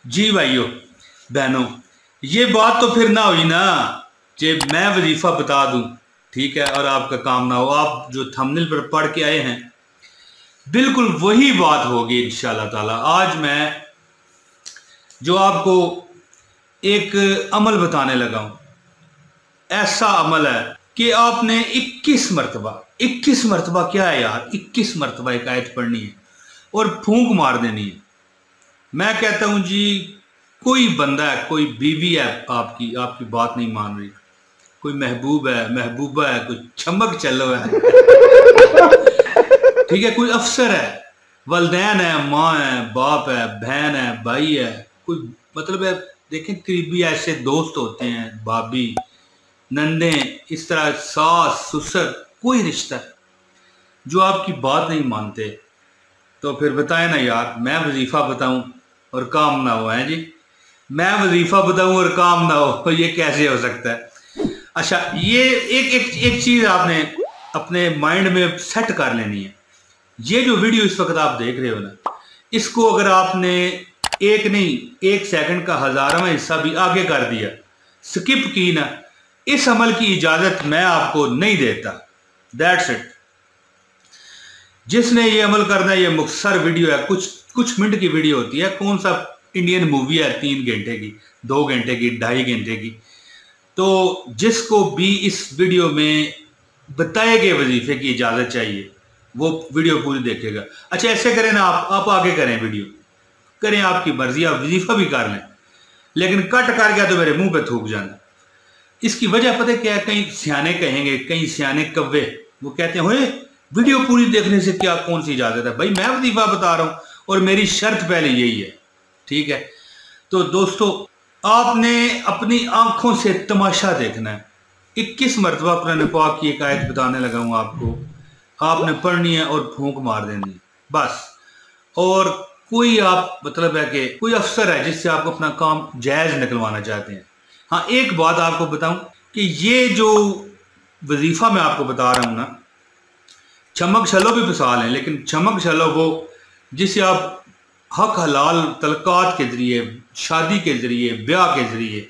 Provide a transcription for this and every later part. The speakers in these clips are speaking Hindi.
जी भाइयों बहनों, ये बात तो फिर ना हुई ना कि मैं वजीफा बता दूं, ठीक है, और आपका काम ना हो। आप जो थंबनेल पर पढ़ के आए हैं बिल्कुल वही बात होगी इंशाल्लाह ताला। आज मैं जो आपको एक अमल बताने लगा हूं, ऐसा अमल है कि आपने 21 मरतबा क्या है यार, 21 मरतबा एक आयत पढ़नी है और फूंक मार देनी है। मैं कहता हूं जी, कोई बंदा है, कोई बीवी है आपकी आपकी बात नहीं मान रही, कोई महबूब है, महबूबा है, कोई छमक चलो है ठीक है, कोई अफसर है, वलदैन है, माँ है, बाप है, बहन है, भाई है, कोई मतलब है। देखें, करीबी ऐसे दोस्त होते हैं, भाभी, नंदे, इस तरह सास ससुर, कोई रिश्ता है जो आपकी बात नहीं मानते, तो फिर बताए ना यार, मैं वजीफा बताऊं और काम ना हो। है जी, मैं वजीफा बताऊं और काम ना हो, तो ये कैसे हो सकता है? अच्छा, ये एक एक एक चीज आपने अपने माइंड में सेट कर लेनी है। ये जो वीडियो इस वक्त आप देख रहे हो ना, इसको अगर आपने एक नहीं, 1 सेकंड का 1000वां हिस्सा भी आगे कर दिया, स्किप की ना, इस अमल की इजाजत मैं आपको नहीं देता। That's it. जिसने ये अमल करना है, ये मुख्तसर वीडियो है, कुछ कुछ मिनट की वीडियो होती है। कौन सा इंडियन मूवी है 3 घंटे की, 2 घंटे की, 2.5 घंटे की? तो जिसको भी इस वीडियो में बताए गए वजीफे की इजाजत चाहिए, वो वीडियो पूरी देखेगा। अच्छा, ऐसे करें ना, आप आगे करें, वीडियो करें, आपकी मर्जी, आप वजीफा भी कर लें, लेकिन कट कर गया तो मेरे मुंह पे थूक जाना। इसकी वजह पता क्या है? कई सियाने कहेंगे, कई सियाने कव्वे, वो कहते हैं वीडियो पूरी देखने से क्या, कौन सी इजाजत है? भाई, मैं वजीफा बता रहा हूं और मेरी शर्त पहले यही है, ठीक है? तो दोस्तों, आपने अपनी आंखों से तमाशा देखना है। 21 मरतबा कुरान पाक की एक आयत बताने लगा हूं आपको, आपने पढ़नी है और फूंक मार देनी है, बस। और कोई आप मतलब है कि कोई अफसर है जिससे आप अपना काम जायज निकलवाना चाहते हैं। हाँ, एक बात आपको बताऊं कि ये जो वजीफा मैं आपको बता रहा हूं ना, चमक छलो भी मिसाल है, लेकिन चमक छलो वो जिसे आप हक हलाल तलकात के जरिए, शादी के जरिए, ब्याह के जरिए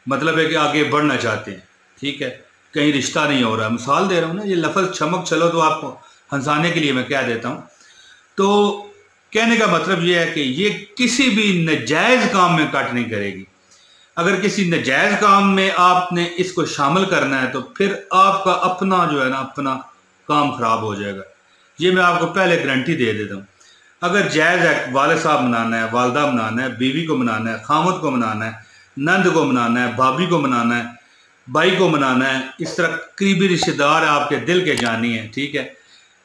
मतलब है कि आगे बढ़ना चाहते हैं, ठीक है? कहीं रिश्ता नहीं हो रहा, मिसाल दे रहा हूँ ना। ये लफ्ज़ चमक छलो तो आपको हंसाने के लिए मैं कह देता हूँ। तो कहने का मतलब ये है कि ये किसी भी नजायज़ काम में कट नहीं करेगी। अगर किसी नजायज़ काम में आपने इसको शामिल करना है तो फिर आपका अपना जो है ना, अपना काम खराब हो जाएगा। ये मैं आपको पहले गारंटी दे देता हूँ। अगर जायज़ है, वाले साहब मनाना है, वालदा मनाना है, बीवी को मनाना है, खामद को मनाना है, नंद को मनाना है, भाभी को मनाना है, भाई को मनाना है, इस तरह करीबी रिश्तेदार आपके दिल के जानी है, ठीक है?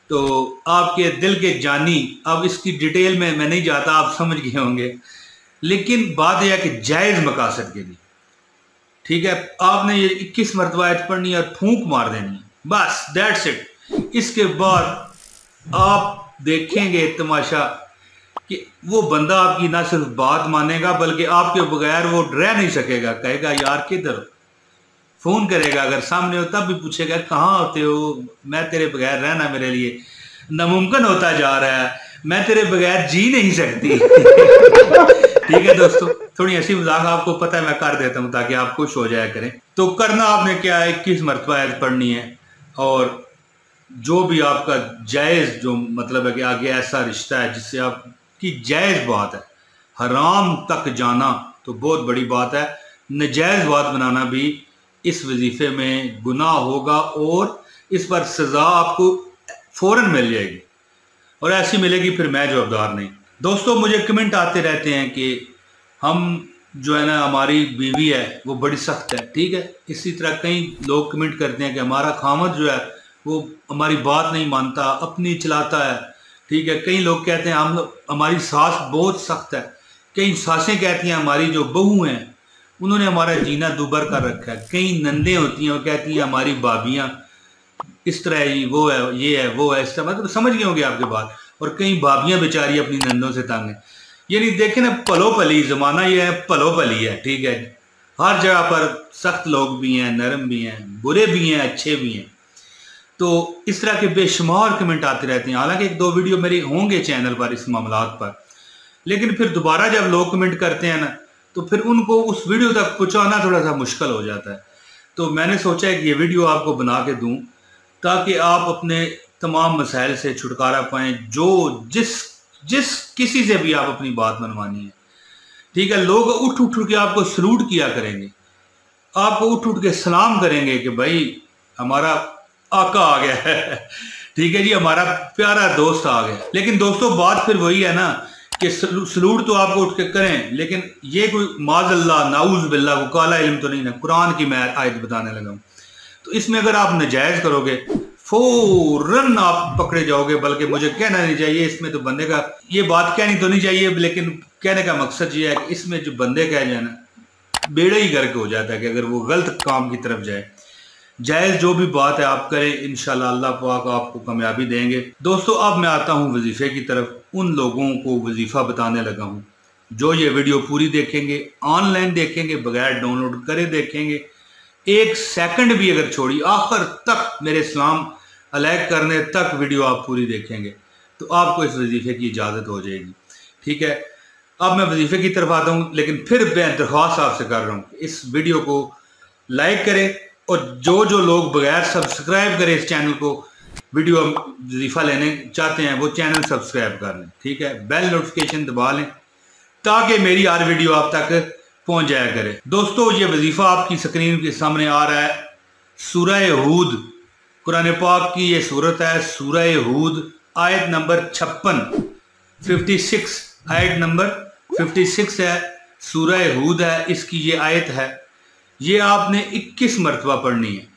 तो आपके दिल के जानी, अब इसकी डिटेल में मैं नहीं जाता, आप समझ गए होंगे। लेकिन बात यह है कि जायज़ मकासद के लिए, ठीक है, आपने ये 21 मरतबा आयत पढ़नी है और फूंक मार देनी है, बस, दैट्स इट। इसके बाद आप देखेंगे तमाशा कि वो बंदा आपकी ना सिर्फ बात मानेगा बल्कि आपके बगैर वो रह नहीं सकेगा। कहेगा यार किधर, फोन करेगा, अगर सामने हो तब भी पूछेगा कहाँ होते हो, मैं तेरे बगैर रहना मेरे लिए नामुमकिन होता जा रहा है, मैं तेरे बगैर जी नहीं सकती ठीक है दोस्तों, थोड़ी हंसी मजाक आपको पता है मैं कर देता हूँ ताकि आप खुश हो जाया करें। तो करना आपने क्या है, 21 मरतबा आयत पढ़नी है और जो भी आपका जायज़, जो मतलब है कि आगे ऐसा रिश्ता है जिससे आपकी जायज़ बात है, हराम तक जाना तो बहुत बड़ी बात है, नजायज़ बात बनाना भी इस वजीफे में गुनाह होगा और इस पर सज़ा आपको फ़ौरन मिल जाएगी, और ऐसी मिलेगी फिर मैं जवाबदार नहीं। दोस्तों, मुझे कमेंट आते रहते हैं कि हम जो है ना, हमारी बीवी है वो बड़ी सख्त है, ठीक है? इसी तरह कई लोग कमेंट करते हैं कि हमारा खामद जो है वो हमारी बात नहीं मानता, अपनी चलाता है, ठीक है? कई लोग कहते हैं हमारी सास बहुत सख्त है, कई सासें कहती हैं हमारी जो बहू हैं उन्होंने हमारा जीना दुबर कर रखा है, कई नंदे होती हैं वो कहती हैं हमारी भाभियाँ इस तरह ही, वो है, ये है, वो है, इस तरह, मतलब समझ गए होंगे आपके बात। और कई भाभियाँ बेचारी अपनी नंदों से तंग है। यानी देखें ना, पलो पली ज़माना ये है, पलो पली है, ठीक है? हर जगह पर सख्त लोग भी हैं, नरम भी हैं, बुरे भी हैं, अच्छे भी हैं। तो इस तरह के बेशुमार कमेंट आते रहते हैं। हालांकि 1-2 वीडियो मेरे होंगे चैनल पर इस मामलात पर, लेकिन फिर दोबारा जब लोग कमेंट करते हैं ना, तो फिर उनको उस वीडियो तक पहुंचाना थोड़ा सा मुश्किल हो जाता है। तो मैंने सोचा है कि ये वीडियो आपको बना के दूं ताकि आप अपने तमाम मसाइल से छुटकारा पाएं। जो जिस जिस किसी से भी आप अपनी बात मनवानी है, ठीक है, लोग उठ उठ के आपको सलूट किया करेंगे, आपको उठ उठ के सलाम करेंगे कि भाई हमारा आका आ गया है, ठीक है जी, हमारा प्यारा दोस्त आ गया। लेकिन दोस्तों बात फिर वही है ना कि सलूट तो आपको उठ के करें, लेकिन ये कोई माज़ल्ला नाउज़ बिल्ला को काला इल्म तो नहीं ना। कुरान की मैं आयत बताने लगा हूँ, तो इसमें अगर आप नाजायज़ करोगे फौरन आप पकड़े जाओगे। बल्कि मुझे कहना नहीं चाहिए, इसमें तो बंदे का ये बात कहनी तो नहीं चाहिए, लेकिन कहने का मकसद ये है कि इसमें जो बंदे कह जाए ना, बेड़ा ही करके हो जाता है कि अगर वो गलत काम की तरफ जाए। जायज़ जो भी बात है आप करें, इंशाल्लाह अल्लाह पाक आपको कामयाबी देंगे। दोस्तों अब मैं आता हूँ वजीफे की तरफ। उन लोगों को वजीफा बताने लगा हूँ जो ये वीडियो पूरी देखेंगे, ऑनलाइन देखेंगे, बगैर डाउनलोड करे देखेंगे, एक सेकंड भी अगर छोड़ी आखिर तक मेरे सलाम अलैक करने तक वीडियो आप पूरी देखेंगे तो आपको इस वजीफे की इजाज़त हो जाएगी। ठीक है, अब मैं वजीफे की तरफ आता हूँ, लेकिन फिर मैं दरख्वास्त आपसे कर रहा हूँ कि इस वीडियो को लाइक करें और जो लोग बगैर सब्सक्राइब करें इस चैनल को, वीडियो वजीफा लेने चाहते हैं, वो चैनल सब्सक्राइब कर लें। ठीक है, बेल नोटिफिकेशन दबा लें ताकि मेरी हर वीडियो आप तक पहुंच जाया करे। दोस्तों ये वजीफा आपकी स्क्रीन के सामने आ रहा है। सूरह हूद, कुरान पाक की ये सूरत है, सूरह हूद, आयत नंबर 56 आयत नंबर 56 है, सूरह हूद है, इसकी ये आयत है। ये आपने 21 मरतबा पढ़नी है।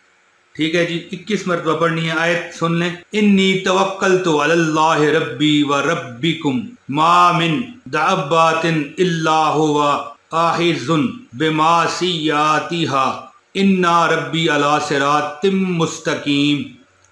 ठीक है जी, 21 मरतबा पढ़नी है। आयत सुन लें। इन्नी तवक्कलतु अलल्लाहि रब्बी व रब्बिकुम मा मिन दाब्बातिन इल्ला हुवा आहिजुन बिमा सियातिहा इन्ना रब्बी अला सिरातिम मुस्तकीम।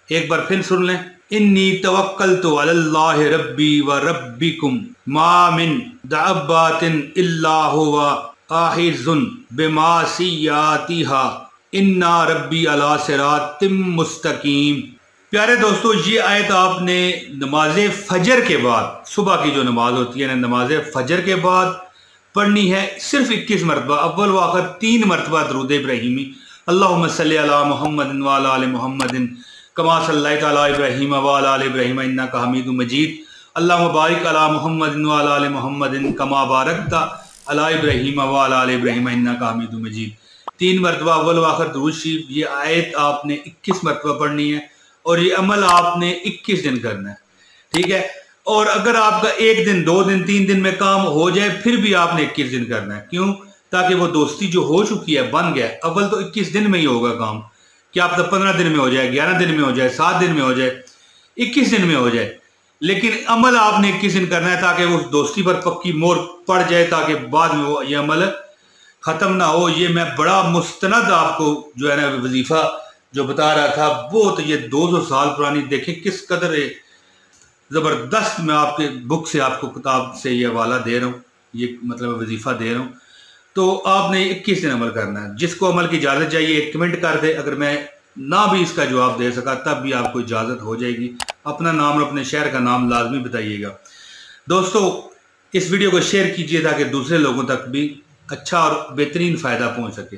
एक बार फिर सुन लें। इन्नी तवक्कलतु अलल्लाहि रब्बी व रब्बिकुम मा मिन दाब्बातिन इल्ला हुवा आहिजुन बिमा सियातिहा इन्ना रब्बी अला सिरातिम मुस्तकीम। प्यारे दोस्तों ये आयत आपने नमाज फजर के बाद, सुबह की जो नमाज होती है ना, नमाज फजर के बाद पढ़नी है सिर्फ 21 मरतबा, अव्वल व आखिर 3 मरतबा दरूद इब्राहिमी। अल्लाहुम्मा सल्ली अला मुहम्मदिन व अला आलि मुहम्मदिन कमा सल्लैता अला इब्राहीम व अला आलि इब्राहीम इन्नका हमीदुम मजीद। अल्लाहुम्मा बारिक अला मुहम्मदिन व अला आलि मुहम्मदिन कमा बारकता अला इब्राहीम व अला आलि इब्राहीम इन्नका हमीदुम मजीद। 3 मरतबा अव्वल व आखिर दुरूद शरीफ। ये आयत आपने 21 मरतबा पढ़नी है और ये अमल आपने 21 दिन करना है। ठीक है, और अगर आपका 1 दिन 2 दिन 3 दिन में काम हो जाए फिर भी आपने 21 दिन करना है। क्यों? ताकि वो दोस्ती जो हो चुकी है, बन गया, अव्वल तो 21 दिन में ही होगा काम, क्या आप तो 15 दिन में हो जाए, 11 दिन में हो जाए, 7 दिन में हो जाए, 21 दिन में हो जाए, लेकिन अमल आपने 21 दिन करना है ताकि उस दोस्ती पर पक्की मोहर पड़ जाए, ताकि बाद में वो ये अमल खत्म ना हो। ये मैं बड़ा मुस्तनद आपको जो है ना वजीफा जो बता रहा था, वो तो ये 200 साल पुरानी, देखें किस कदर ज़बरदस्त मैं आपके बुक से, आपको किताब से ये हवाला दे रहा हूँ, ये मतलब वजीफ़ा दे रहा हूँ। तो आपने 21 दिन अमल करना है। जिसको अमल की इजाज़त चाहिए एक कमेंट कर दे, अगर मैं ना भी इसका जवाब दे सका तब भी आपको इजाज़त हो जाएगी। अपना नाम और अपने शहर का नाम लाजमी बताइएगा। दोस्तों इस वीडियो को शेयर कीजिए ताकि दूसरे लोगों तक भी अच्छा और बेहतरीन फ़ायदा पहुँच सके।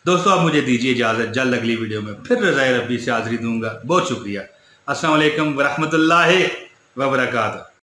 दोस्तों आप मुझे दीजिए इजाज़त, जल्द अगली वीडियो में फिर रज़ाए रब्बी से हाज़िरी दूँगा। बहुत शुक्रिया। अस्सलाम वालेकुम व रहमतुल्लाहि व बरकातहू।